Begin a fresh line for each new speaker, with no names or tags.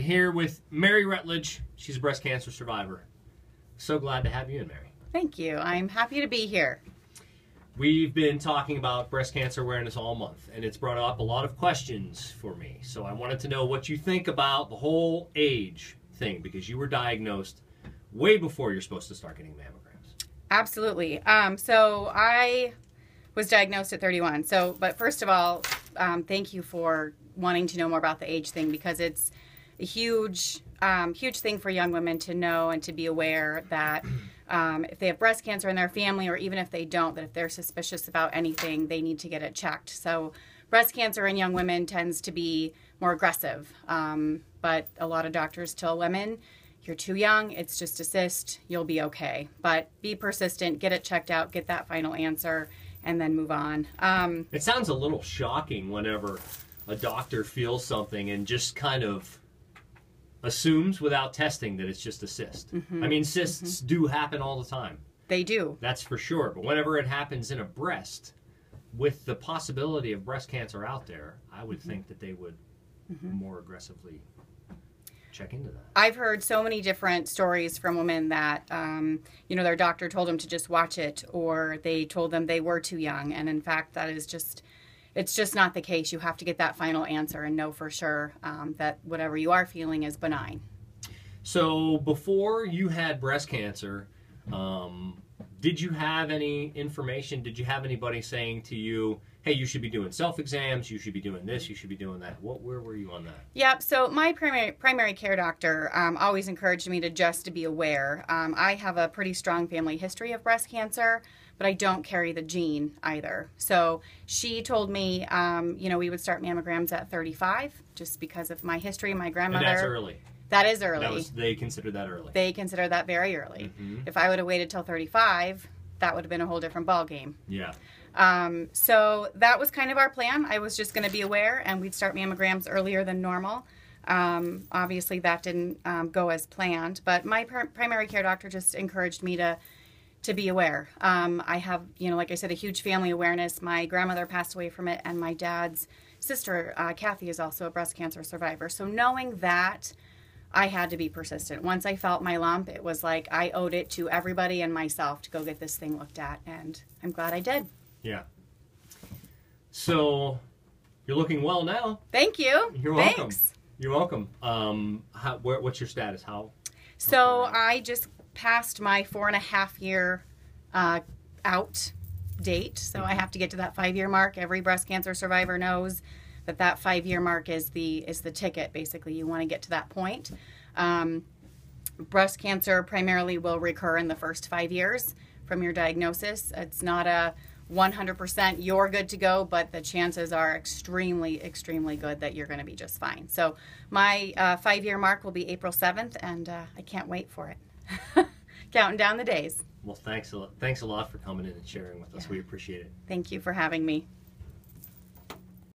here with Mary Rutledge. She's a breast cancer survivor. So glad to have you in, Mary.
Thank you. I'm happy to be here.
We've been talking about breast cancer awareness all month, and it's brought up a lot of questions for me. So I wanted to know what you think about the whole age thing, because you were diagnosed way before you're supposed to start getting mammograms.
Absolutely. So I was diagnosed at 31. But first of all, thank you for wanting to know more about the age thing, because it's a huge thing for young women to know and to be aware that if they have breast cancer in their family, or even if they don't, that if they're suspicious about anything, they need to get it checked. So breast cancer in young women tends to be more aggressive, but a lot of doctors tell women, you're too young, it's just a cyst, you'll be okay. But be persistent, get it checked out, get that final answer, and then move on.
It sounds a little shocking whenever a doctor feels something and just kind of assumes without testing that it's just a cyst. I mean, cysts do happen all the time.
They do.
That's for sure. But whenever it happens in a breast, with the possibility of breast cancer out there, I would think that they would more aggressively check into that.
I've heard so many different stories from women that, their doctor told them to just watch it, or they told them they were too young. And in fact, that is it's just not the case. You have to get that final answer and know for sure that whatever you are feeling is benign.
So before you had breast cancer, did you have any information? Did you have anybody saying to you, hey, you should be doing self-exams, you should be doing this, you should be doing that? Where were you on that?
Yeah, so my primary care doctor always encouraged me to be aware. I have a pretty strong family history of breast cancer, but I don't carry the gene either. So she told me, we would start mammograms at 35, just because of my history. My grandmother.
And that's early.
That is early.
They consider that early.
They consider that very early. If I would have waited till 35, that would have been a whole different ball game.
Yeah.
So that was kind of our plan. I was just going to be aware, and we'd start mammograms earlier than normal. Obviously, that didn't go as planned, but my primary care doctor just encouraged me to be aware. I have, like I said, a huge family awareness. My grandmother passed away from it, and my dad's sister, Kathy, is also a breast cancer survivor. So knowing that, I had to be persistent. Once I felt my lump, it was like I owed it to everybody and myself to go get this thing looked at, and I'm glad I did.
Yeah. So you're looking well now.
Thank you.
You're welcome.
Thanks.
You're welcome. What's your status?
So I just passed my 4.5-year out date. So I have to get to that 5-year mark. Every breast cancer survivor knows that 5-year mark is the ticket. Basically, you want to get to that point. Breast cancer primarily will recur in the first 5 years from your diagnosis. It's not a 100% you're good to go, but the chances are extremely, extremely good that you're going to be just fine. So my 5-year mark will be April 7th, and I can't wait for it. Counting down the days.
Well, thanks a lot for coming in and sharing with us. We appreciate it.
Thank you for having me.